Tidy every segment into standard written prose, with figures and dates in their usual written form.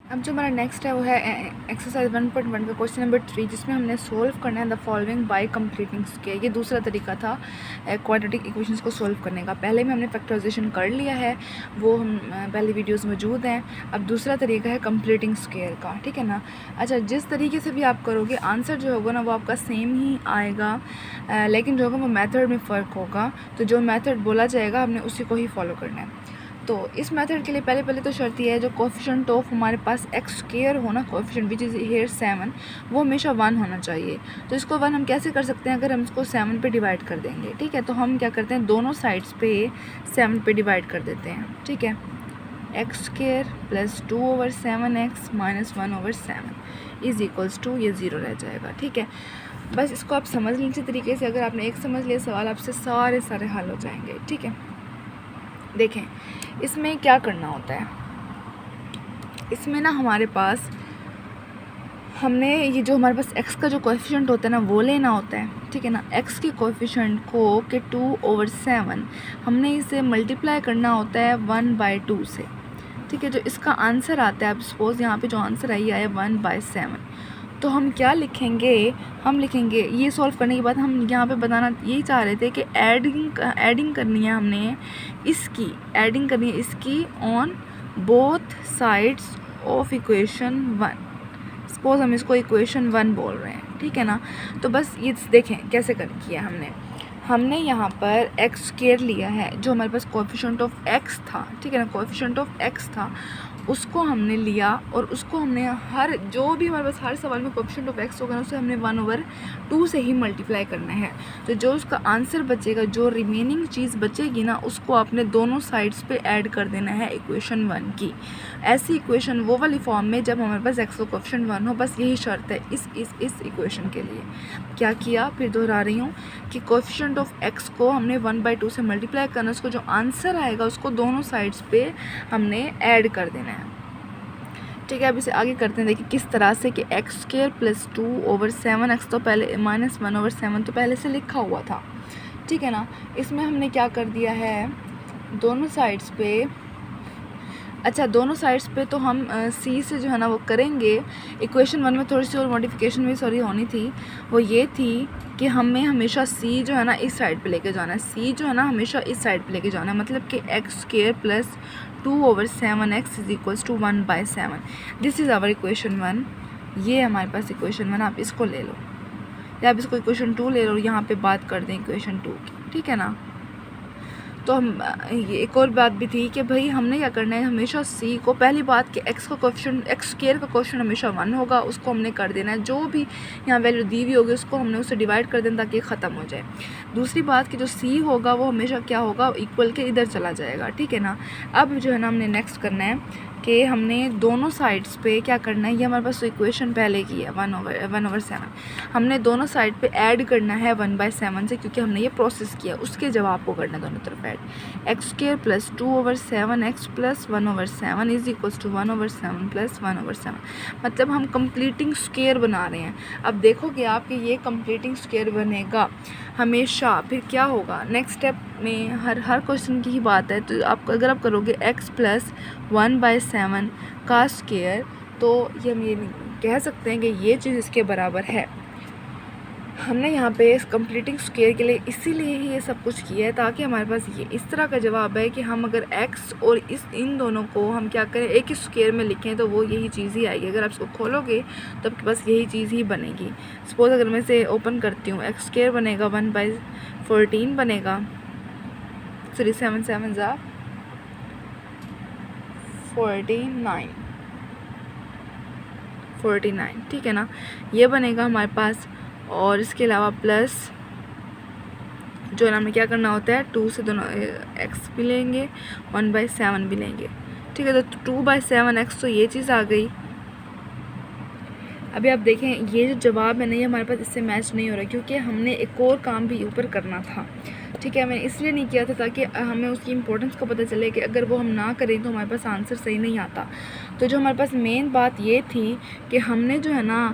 अब जो हमारा नेक्स्ट है वो है एक्सरसाइज 1.1 का क्वेश्चन नंबर 3, जिसमें हमने सोल्व करना है the following bye completing square. ये दूसरा तरीका था क्वाड्रेटिक इक्वेशंस को सोल्व करने का। पहले में हमने फैक्टराइजेशन कर लिया है, वो हम पहले वीडियोस मौजूद हैं। अब दूसरा तरीका है कंप्लीटिंग स्क्वायर का, ठीक है ना। अच्छा, जिस तरीके से भी आप करोगे आंसर जो होगा ना वो आपका सेम ही आएगा, लेकिन जो होगा वो मेथड में फ़र्क होगा। तो जो मेथड बोला जाएगा हमने उसी को ही फॉलो करना है। तो इस मेथड के लिए पहले तो शर्त यह है जो कोफिशिएंट ऑफ हमारे पास एक्स स्क्वायर होना, कोफिशिएंट विच इज़ हेयर 7, वो हमेशा 1 होना चाहिए। तो इसको 1 हम कैसे कर सकते हैं, अगर हम इसको 7 पे डिवाइड कर देंगे, ठीक है। तो हम क्या करते हैं, दोनों साइड्स पे 7 पे डिवाइड कर देते हैं, ठीक है। X square plus 2/7x minus 1/7 is equals to, ये 0 रह जाएगा, ठीक है। बस इसको आप समझ लीजिए तरीके से। अगर आपने एक समझ लिया सवाल, आपसे सारे हल हो जाएंगे, ठीक है। देखें इसमें क्या करना होता है, इसमें ना हमारे पास हमने ये जो हमारे पास x का जो कोएफिशिएंट होता है ना वो लेना होता है, ठीक है ना। x के कोएफिशिएंट को के 2/7 हमने इसे मल्टीप्लाई करना होता है 1/2 से, ठीक है। जो इसका आंसर आता है, अब सपोज़ यहाँ पे जो आंसर आई आया 1/7, तो हम क्या लिखेंगे, हम लिखेंगे ये सॉल्व करने के बाद हम यहाँ पे बताना यही चाह रहे थे कि एडिंग करनी है हमने इसकी, एडिंग करनी है इसकी on both sides of equation 1। Suppose हम इसको इक्वेशन 1 बोल रहे हैं, ठीक है ना। तो बस ये देखें कैसे किया हमने यहाँ पर एक्स स्क्वायर लिया है, जो हमारे पास कोएफिशिएंट ऑफ एक्स था, ठीक है ना। कोएफिशिएंट ऑफ एक्स था, उसको हमने लिया और उसको हमने हर जो भी हमारे पास हर सवाल में कोएफिशिएंट ऑफ एक्स होगा ना उसे हमने 1/2 से ही मल्टीप्लाई करना है। तो जो उसका आंसर बचेगा, जो रिमेनिंग चीज़ बचेगी ना, उसको आपने दोनों साइड्स पे ऐड कर देना है इक्वेशन 1 की। ऐसी इक्वेशन वो वाली फॉर्म में जब हमारे पास एक्स का कोएफिशिएंट 1 हो, बस यही शर्त है इस इक्वेशन के लिए। क्या किया, फिर दोहरा रही हूँ कि कोएफिशिएंट ऑफ एक्स को हमने 1/2 से मल्टीप्लाई करना, उसको जो आंसर आएगा उसको दोनों साइड्स पे हमने ऐड कर देना है, ठीक है। अब इसे आगे करते हैं, देखिए किस तरह से कि एक्स स्क्वायर प्लस 2/7x तो पहले माइनस 1/7 तो पहले से लिखा हुआ था, ठीक है ना। इसमें हमने क्या कर दिया है, दोनों साइड्स पे, अच्छा दोनों साइड्स पे तो हम सी से जो है ना वो करेंगे। इक्वेशन 1 में थोड़ी सी और मॉडिफिकेशन भी होनी थी, वो ये थी कि हमें हमेशा सी जो है ना इस साइड पे लेके जाना है, सी जो है ना हमेशा इस साइड पे लेके जाना है। मतलब कि x square plus 2/7x is equals to 1/7। This is our equation 1। ये हमारे पास इक्वेशन 1, आप इसको ले लो या आप इसको इक्वेशन 2 ले लो, यहाँ पे बात कर दें इक्वेशन 2 की, ठीक है ना। तो हम ये एक और बात भी थी कि भाई हमने क्या करना है, हमेशा सी को, पहली बात कि एक्स का कोएफिशिएंट, एक्स स्क्वायर का कोएफिशिएंट हमेशा 1 होगा, उसको हमने कर देना है। जो भी यहाँ वैल्यू दी हुई होगी उसको हमने उससे डिवाइड कर देना ताकि ख़त्म हो जाए। दूसरी बात कि जो सी होगा वो हमेशा क्या होगा, इक्वल के इधर चला जाएगा, ठीक है ना। अब जो है ना हमने नेक्स्ट करना है कि हमने दोनों साइड्स पे क्या करना है, ये हमारे पास इक्वेशन पहले की है 1/7, हमने दोनों साइड पे ऐड करना है 1/7 से, क्योंकि हमने ये प्रोसेस किया, उसके जवाब को करना दोनों तरफ add. X square plus 2/7x plus 1/7 is equals to 1/7 plus 1/7। मतलब हम कंप्लीटिंग स्क्वायर बना रहे हैं। अब देखोगे आप कि ये कंप्लीटिंग स्क्वायर बनेगा हमेशा। फिर क्या होगा नेक्स्ट स्टेप में, हर क्वेश्चन की ही बात है। तो आप अगर आप करोगे x प्लस 1/7 का स्क्वायर, तो ये हम ये कह सकते हैं कि ये चीज़ इसके बराबर है। हमने यहाँ पे इस कंप्लीटिंग स्क्वायर के लिए इसीलिए ही ये सब कुछ किया है ताकि हमारे पास ये इस तरह का जवाब है कि हम अगर x और इन दोनों को हम क्या करें, एक ही स्क्वायर में लिखें तो वो यही चीज़ ही आएगी। अगर आप इसको खोलोगे तो आपके पास यही चीज़ ही बनेगी। सपोज अगर मैं इसे ओपन करती हूँ, एक्स स्क्वायर बनेगा 1/14 बनेगा, सॉरी 7 7 ज़ा 49, ठीक है ना। ये बनेगा हमारे पास, और इसके अलावा प्लस जो है ना हमें क्या करना होता है, 2 से दोनों x भी लेंगे, 1/7 भी लेंगे, ठीक है। तो 2/7x तो ये चीज़ आ गई। अभी आप देखें ये जो जवाब है ना ये हमारे पास इससे मैच नहीं हो रहा, क्योंकि हमने एक और काम भी ऊपर करना था, ठीक है। मैंने इसलिए नहीं किया था ताकि हमें उसकी इंपॉर्टेंस का पता चले कि अगर वो हम ना करें तो हमारे पास आंसर सही नहीं आता। तो जो हमारे पास मेन बात ये थी कि हमने जो है ना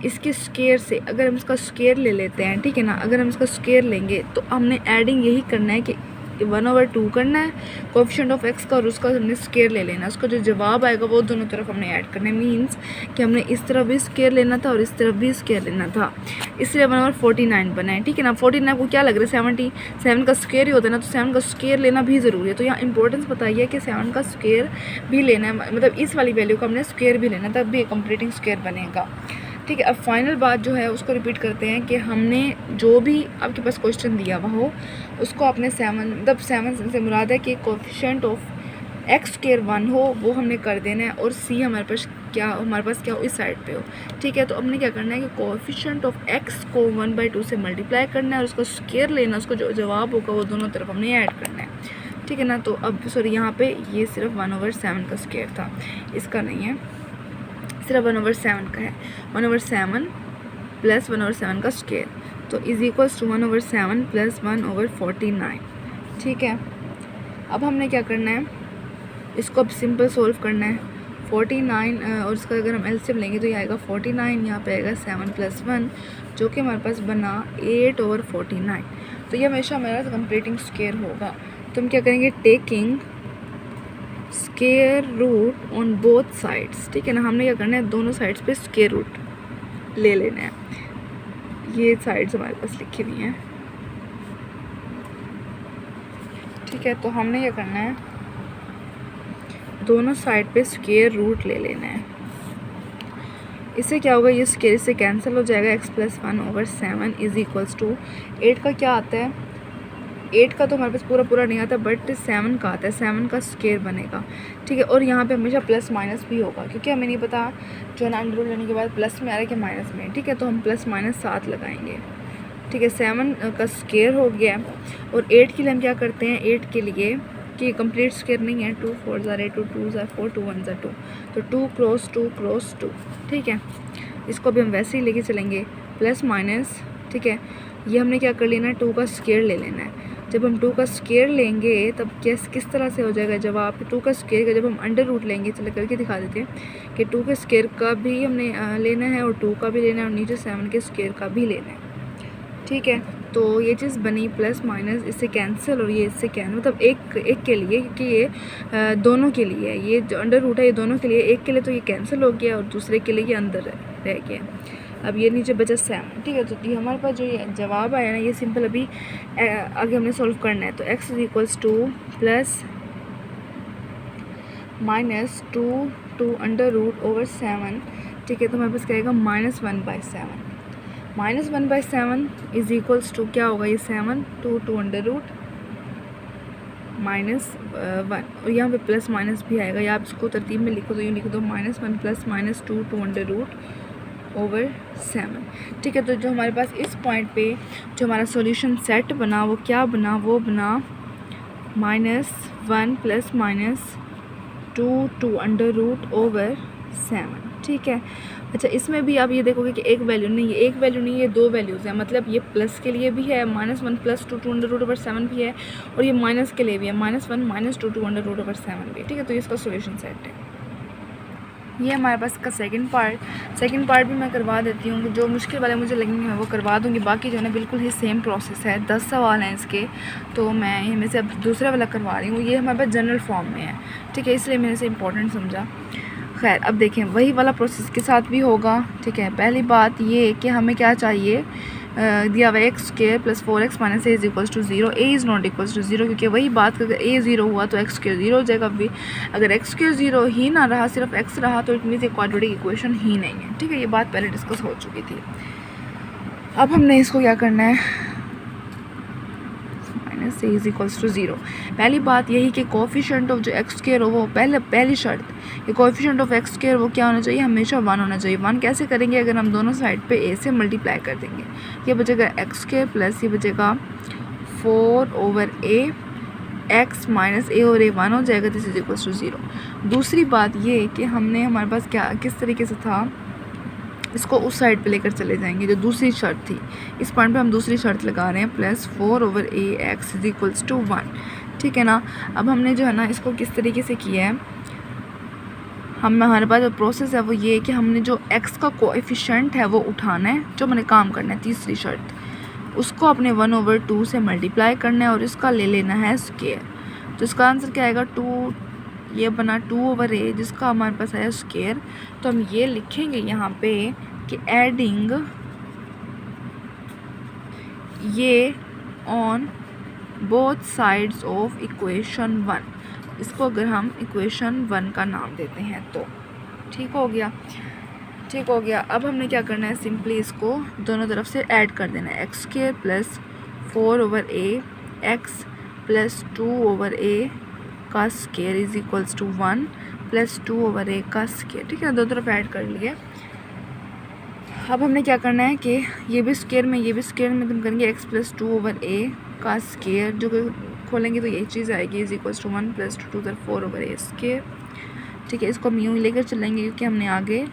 इसके स्क्वायर से, अगर हम इसका स्क्वायर ले लेते हैं, ठीक है ना, अगर हम इसका स्क्वायर लेंगे तो हमने एडिंग यही करना है कि 1/2 करना है कोएफिशिएंट ऑफ x का और उसका हमने स्क्वायर ले लेना है। उसका जो जवाब आएगा वो दोनों तरफ हमने ऐड करना है। मीन्स कि हमने इस तरफ भी स्क्वायर लेना था और इस तरफ भी स्क्वायर लेना था, इसलिए 1/49 बना है। ठीक है ना। 49 को क्या लग रहा है 77 का स्क्वायर ही होता है ना, तो 7 का स्क्वायर लेना भी ज़रूरी है। तो यहाँ इंपॉर्टेंस बताइए कि 7 का स्क्वायर भी लेना है, मतलब इस वाली वैल्यू का हमने स्क्वायर भी लेना है, तब भी कंप्लीटिंग स्क्वायर बनेगा। ठीक है। अब फाइनल बात जो है उसको रिपीट करते हैं कि हमने जो भी आपके पास क्वेश्चन दिया हुआ हो उसको आपने 7 मतलब 7 से मुराद है कि कोएफिशिएंट ऑफ x स्क्वायर 1 हो वो हमने कर देना है, और c हमारे पास क्या हो इस साइड पे हो। ठीक है। तो हमने क्या करना है कि कोएफिशिएंट ऑफ x को 1/2 से मल्टीप्लाई करना है और उसका स्क्वायर लेना, उसको जो जवाब होगा वो दोनों तरफ हमने ऐड करना है। ठीक है ना। तो अब सॉरी यहाँ पे ये सिर्फ 1/7 का स्क्वायर था, इसका नहीं है, सिर्फ 1/7 का है। 1/7 प्लस 1/7 का स्क्वायर तो इज इक्वल्स टू 1/7 प्लस 1/49। ठीक है। अब हमने क्या करना है, इसको अब सिंपल सोल्व करना है। 49 और इसका अगर हम एलसीएम लेंगे तो ये आएगा 49, यहाँ पे आएगा 7 + 1 जो कि हमारे पास बना 8/49। तो ये हमेशा हमारा कंप्लीटिंग स्क्वायर होगा। तो हम क्या करेंगे, taking square root on both sides. ठीक है ना। हमने क्या करना है, दोनों साइड्स पे स्क्वायर रूट ले लेना है। ये साइड्स हमारे पास लिखी हुई हैं। ठीक है। तो हमने क्या करना है, दोनों साइड पे स्क्वायर रूट ले लेना है। इससे क्या होगा, ये स्क्वायर से कैंसिल हो जाएगा। x + 1/7 इज इक्वल्स टू 8 का क्या आता है, 8 का तो हमारे पास पूरा नहीं आता, बट 7 का आता है, 7 का स्क्वायर बनेगा। ठीक है। और यहाँ पे हमेशा प्लस माइनस भी होगा, क्योंकि हमें नहीं पता जो है ना अंडर रूट लेने के बाद प्लस में आ रहा है कि माइनस में। ठीक है। तो हम प्लस माइनस साथ लगाएंगे। ठीक है। 7 का स्क्वायर हो गया। और 8 के लिए हम क्या करते हैं, 8 के लिए कि कंप्लीट स्क्वायर नहीं है, 2 4 = 8, 2 2 = 4, 2 1 = 2, तो 2 क्रॉस 2 क्रॉस 2। ठीक है। इसको भी हम वैसे ही लेके चलेंगे, प्लस माइनस। ठीक है। ये हमने क्या कर लेना है, 2 का स्क्वायर ले लेना है। जब हम 2 का स्क्वायर लेंगे तब किस तरह से हो जाएगा जवाब, 2 का स्क्वायर का जब हम अंडर रूट लेंगे, चलो करके दिखा देते हैं कि 2 के स्क्वायर का भी हमने लेना है और 2 का भी लेना है और नीचे 7 के स्क्वायर का भी लेना है। ठीक है। तो ये चीज़ बनी प्लस माइनस, इससे कैंसिल और ये इससे कैंसिल, मतलब एक के लिए, क्योंकि ये दोनों के लिए है, ये जो अंडर रूट है ये दोनों के लिए, एक के लिए तो ये कैंसिल हो गया और दूसरे के लिए ये अंदर रह गया। अब ये नीचे बचा 7। ठीक है। तो ये हमारे पास जो ये जवाब आया ना, ये सिंपल अभी आगे हमने सॉल्व करना है। तो x = 2 प्लस माइनस 2 टू √7। ठीक है। तो हमारे पास क्या आएगा, -1/7। -1/7 इज इक्वल्स टू क्या होगा, ये 7 2 टू √-1 और यहाँ पे प्लस माइनस भी आएगा, या आप इसको तरतीब में लिखो तो यूँ लिख दो, -1 प्लस -2 टू √7। ठीक है। तो जो हमारे पास इस पॉइंट पे जो हमारा सॉल्यूशन सेट बना वो क्या बना, वो बना -1 प्लस -2 टू √7। ठीक है। अच्छा, इसमें भी आप ये देखोगे कि एक वैल्यू नहीं है, ये 2 वैल्यूज़ हैं, मतलब ये प्लस के लिए भी है, -1 + 2 टू √7 भी है, और ये माइनस के लिए भी है, -1 - 2 टू √7 भी। ठीक है। तो इसका सॉल्यूशन सेट है। ये हमारे पास का सेकंड पार्ट भी मैं करवा देती हूँ। जो मुश्किल वाले मुझे लगेंगे मैं वो करवा दूँगी, बाकी जो है ना बिल्कुल ही सेम प्रोसेस है। 10 सवाल हैं इसके, तो मैं इनमें से अब दूसरा वाला करवा रही हूँ। ये हमारे पास जनरल फॉर्म में है। ठीक है। इसलिए मैंने इसे इंपॉर्टेंट समझा। खैर, अब देखें वही वाला प्रोसेस के साथ भी होगा। ठीक है। पहली बात ये कि हमें क्या चाहिए, दिया हुआ x² + 4x - a = 0। a is not equals to 0, क्योंकि वही बात अगर a 0 हुआ तो x² 0 हो जाएगा। भी अगर x² 0 ही ना रहा, सिर्फ x रहा, तो इट मीन्स ये क्वाड्रेटिक इक्वेशन ही नहीं है। ठीक है। ये बात पहले डिस्कस हो चुकी थी। अब हमने इसको क्या करना है, -a = 0। पहली बात यही कि कोएफिशिएंट ऑफ जो x² हो वो पहली शर्त, ये कोएफिशिएंट ऑफ x² वो क्या होना चाहिए, हमेशा 1 होना चाहिए। 1 कैसे करेंगे, अगर हम दोनों साइड पे a से मल्टीप्लाई कर देंगे, ये बचेगा x² प्लस ये बचेगा 4/a, x माइनस a और a 1 हो जाएगा, दिस इज इक्वल्स टू 0। दूसरी बात ये कि हमने हमारे पास क्या किस तरीके से था, इसको उस साइड पे लेकर चले जाएंगे जो दूसरी शर्त थी। इस पॉइंट पे हम दूसरी शर्त लगा रहे हैं, plus 4/a x is equals to 1। ठीक है ना। अब हमने जो है ना इसको किस तरीके से किया है, हमारे पास जो प्रोसेस है वो ये है कि हमने जो x का कोएफिशिएंट है वो उठाना है, जो मैंने काम करना है। तीसरी शर्त उसको अपने 1/2 से मल्टीप्लाई करना है और इसका ले लेना है स्केयर। तो इसका आंसर क्या आएगा 2, ये बना 2/a जिसका हमारे पास आया स्केयर। तो हम ये लिखेंगे यहाँ पे कि एडिंग ये on both sides of equation 1, इसको अगर हम इक्वेशन 1 का नाम देते हैं तो ठीक हो गया। ठीक हो गया। अब हमने क्या करना है, सिंपली इसको दोनों तरफ से ऐड कर देना है। X square plus 4/a x plus 2/a का square is equals to 1 plus 2/a का स्क्वायर। ठीक है, दो तरफ ऐड कर लिए। अब हमने क्या करना है कि ये भी स्क्वायर में ये भी स्क्वायर में तुम करेंगे एक्स प्लस 2/a का स्क्वायर, जो कि खोलेंगे तो यही चीज़ आएगी इज इक्वल्स टू 1 प्लस 2 तो 4/a स्क्वायर। ठीक है, इसको हम यूँ लेकर चलेंगे क्योंकि हमने आगे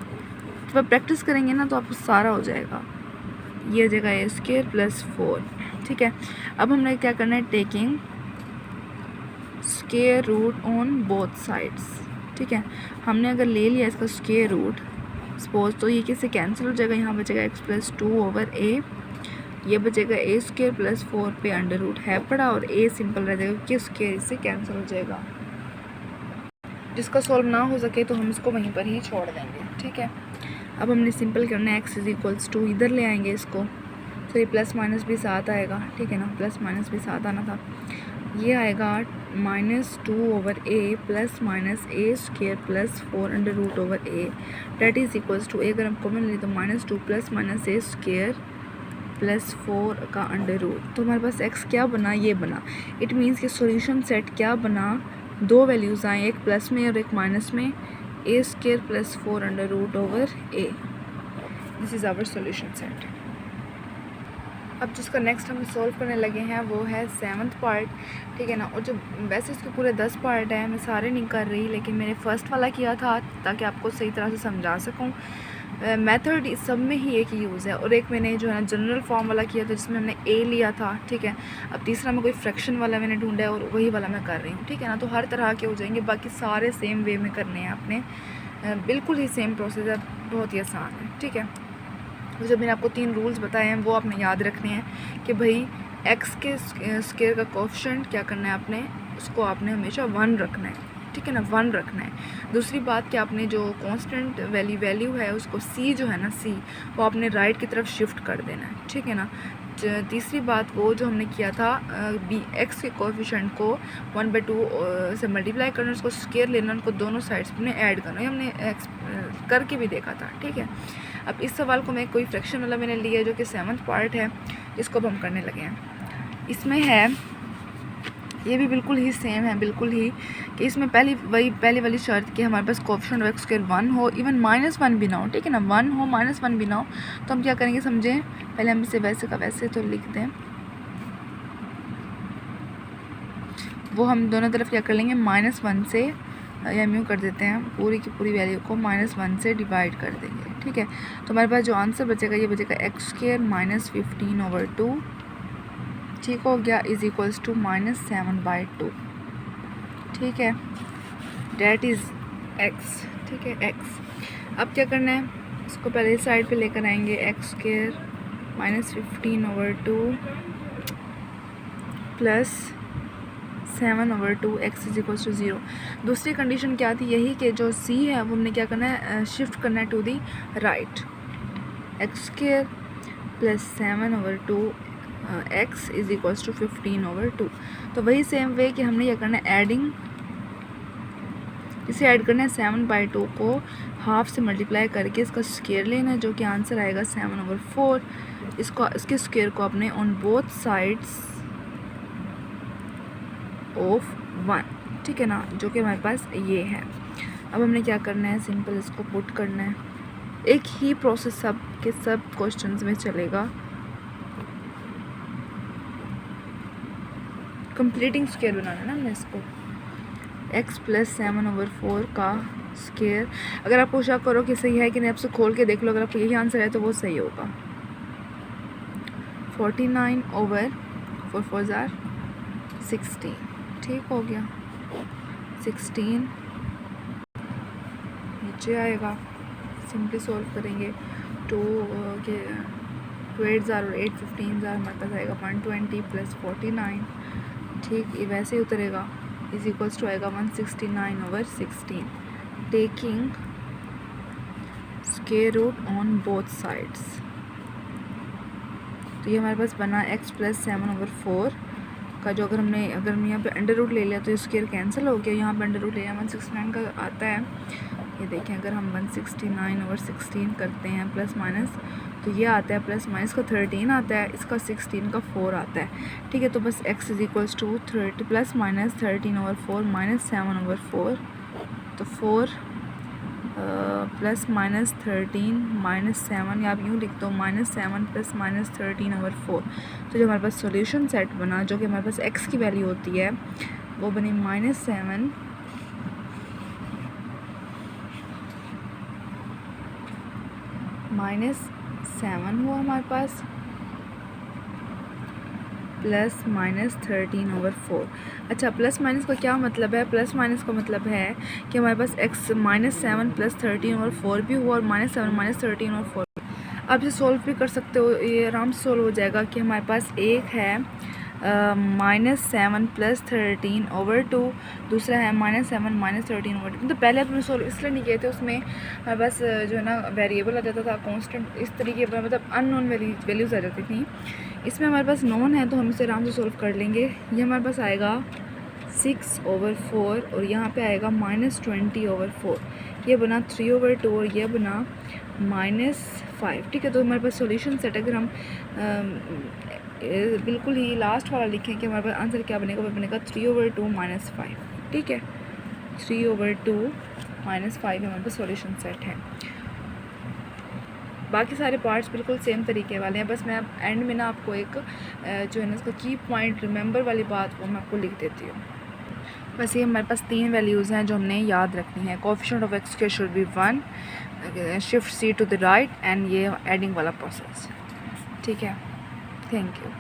जब प्रैक्टिस करेंगे ना तो आपको सारा हो जाएगा। ये हो जाएगा a स्क्वायर प्लस 4। ठीक है, अब हमने क्या करना है, taking square root on both sides. ठीक है, हमने अगर ले लिया इसका स्क्वायर रूट सपोज, तो ये किससे कैंसिल हो जाएगा, यहाँ बचेगा x प्लस 2/a, ये बचेगा a स्क्वायर प्लस 4 पे अंडर रूट है पड़ा और a सिंपल रह जाएगा क्योंकि स्क्वायर इससे कैंसिल हो जाएगा। जिसका सॉल्व ना हो सके तो हम इसको वहीं पर ही छोड़ देंगे। ठीक है, अब हमने सिंपल करना है x इज इक्वल्स टू, इधर ले आएंगे इसको, तो ये प्लस माइनस भी साथ आएगा। ठीक है ना, प्लस माइनस भी साथ आना था। ये आएगा -2/a plus minus a square plus 4 under root over a that is equals to, अगर हम कॉमन ले तो -2 plus minus a square plus 4 का अंडर रूट। तो हमारे पास x क्या बना, ये बना। इट मीन्स कि सॉल्यूशन सेट क्या बना, दो वैल्यूज़ आए, एक प्लस में और एक माइनस में, a square plus 4 under root over a। This is our solution set. अब जिसका नेक्स्ट हम सॉल्व करने लगे हैं वो है 7th पार्ट। ठीक है ना, और जो वैसे इसके पूरे 10 पार्ट हैं, मैं सारे नहीं कर रही, लेकिन मैंने फर्स्ट वाला किया था ताकि आपको सही तरह से समझा सकूं। मेथड इस सब में ही एक यूज़ है, और एक मैंने जो है ना जनरल फॉर्म वाला किया था जिसमें हमने a लिया था। ठीक है, अब तीसरा में कोई फ्रैक्शन वाला मैंने ढूंढा है और वही वाला मैं कर रही हूँ। ठीक है ना, तो हर तरह के हो जाएंगे, बाकी सारे सेम वे में करने हैं आपने, बिल्कुल ही सेम प्रोसेस है, बहुत ही आसान है। ठीक है, तो जब मैंने आपको 3 रूल्स बताए हैं वो आपने याद रखने हैं कि भाई x के स्क्वायर का कोएफिशिएंट क्या करना है आपने, उसको आपने हमेशा 1 रखना है। ठीक है ना, 1 रखना है। दूसरी बात कि आपने जो कांस्टेंट वैल्यू है उसको c जो है ना c, वो आपने राइट की तरफ शिफ्ट कर देना है। ठीक है ना, तीसरी बात वो जो हमने किया था x के कोएफिशिएंट को 1/2 से मल्टीप्लाई करना, उसको स्क्वायर लेना, उनको दोनों साइड्स में ऐड करना, ये हमने करके भी देखा था। ठीक है, अब इस सवाल को मैं कोई फ्रैक्शन वाला मैंने लिया जो कि 7th पार्ट है, इसको अब हम करने लगे हैं। इसमें है ये भी बिल्कुल ही सेम है, बिल्कुल ही कि इसमें पहली वाली शर्त कि हमारे पास कोएफिशिएंट ऑफ x स्क्वायर 1 हो, इवन -1 भी ना हो। ठीक है ना, 1 हो -1 भी ना हो, तो हम क्या करेंगे समझें। पहले हम इसे वैसे का वैसे तो लिख दें, वो हम दोनों तरफ क्या कर लेंगे, -1 से या यूँ कर देते हैं, पूरी की पूरी वैल्यू को -1 से डिवाइड कर देंगे। ठीक है, तो हमारे पास जो आंसर बचेगा ये बचेगा x स्क्वायर -15/2। ठीक हो गया, इज इक्वल्स टू -7/2। ठीक है, डेट इज़ x। ठीक है, x। अब क्या करना है, इसको पहले साइड पे लेकर आएंगे, x square -15/2 plus 7/2 x is equals to 0। दूसरी कंडीशन क्या थी, यही कि जो c है वो हमने क्या करना है, शिफ्ट करना है to the right. x square plus 7/2 x is equals to 15/2। तो वही सेम वे कि हमने क्या करना है, एडिंग, इसे ऐड करना है 7/2 को हाफ से मल्टीप्लाई करके इसका स्क्वायर लेना है, जो कि आंसर आएगा 7/4। इसके स्क्वायर को अपने ऑन बोथ साइड्स ऑफ 1। ठीक है ना, जो कि हमारे पास ये है। अब हमने क्या करना है, सिंपल इसको पुट करना है। एक ही प्रोसेस सब के सब क्वेश्चंस में चलेगा। कंप्लीटिंग स्क्वायर बनाना है ना हमने इसको, x प्लस 7/4 का स्क्वायर। अगर आप पूछा करो कि सही है कि नहीं, आपसे खोल के देख लो, अगर आपको यही आंसर है तो वो सही होगा। 49/4 4 जार 16। ठीक हो गया, 16 नीचे आएगा, सिंपली सॉल्व करेंगे। 2 के 2 8 और 8 15 हमारे पास आएगा 120 प्लस 49, ठीक, ये वैसे ही उतरेगा, इज इक्वल्स टू आएगा 169/16, taking square root on both sides. तो ये हमारे पास बना x प्लस 7/4 का, जो अगर हमने यहाँ पे अंडर रूट ले लिया तो स्क्वायर कैंसिल हो गया, यहाँ पे अंडर रूट ले लिया 169 का आता है। ये देखें, अगर हम 169/16 करते हैं प्लस माइनस, तो ये आता है प्लस माइनस का 13 आता है, इसका 16 का 4 आता है, ठीक है। तो बस x is equals to 30 plus minus 13/4 minus 7/4, तो 4 प्लस माइनस 13 माइनस 7, या आप यूँ लिख दो -7 प्लस माइनस 13/4। तो जो हमारे पास सॉल्यूशन सेट बना, जो कि हमारे पास x की वैल्यू होती है, वो बनी -7 हुआ हमारे पास, प्लस माइनस 13/4। अच्छा, प्लस माइनस का क्या मतलब है? प्लस माइनस का मतलब है कि हमारे पास x -7 प्लस 13/4 भी हुआ और -7 माइनस 13/4। आप इसे सॉल्व भी कर सकते हो, ये आराम से सॉल्व हो जाएगा कि हमारे पास एक है -7 प्लस 13/2, दूसरा है -7 माइनस 13/2। तो पहले अपने सॉल्व इसलिए नहीं किए थे, उसमें हमारे पास जो है ना वेरिएबल आ जाता था कांस्टेंट, इस तरीके पर मतलब अननोन वैल्यूज़ आ जाती थी। इसमें हमारे पास नॉन है तो हम इसे आराम से सॉल्व कर लेंगे। ये हमारे पास आएगा 6/4 और यहाँ पे आएगा -20/4, ये बना 3/2 और ये बना -5, ठीक है। तो हमारे पास सॉल्यूशन सेट, अगर हम बिल्कुल ही लास्ट वाला लिखें कि हमारे पास आंसर क्या बनेगा, वो बनेगा 3/2 -5, ठीक है। 3/2 -5 हमारे पास सॉल्यूशन सेट है। बाकी सारे पार्ट्स बिल्कुल सेम तरीके वाले हैं, बस मैं अब एंड में ना आपको एक जो है ना इसका की पॉइंट रिमेंबर वाली बात वो मैं आपको लिख देती हूँ। बस ये हमारे पास 3 वैल्यूज़ हैं जो हमने याद रखनी है। Coefficient of x should be 1, shift c to the right, and ये एडिंग वाला प्रोसेस, ठीक है। Thank you.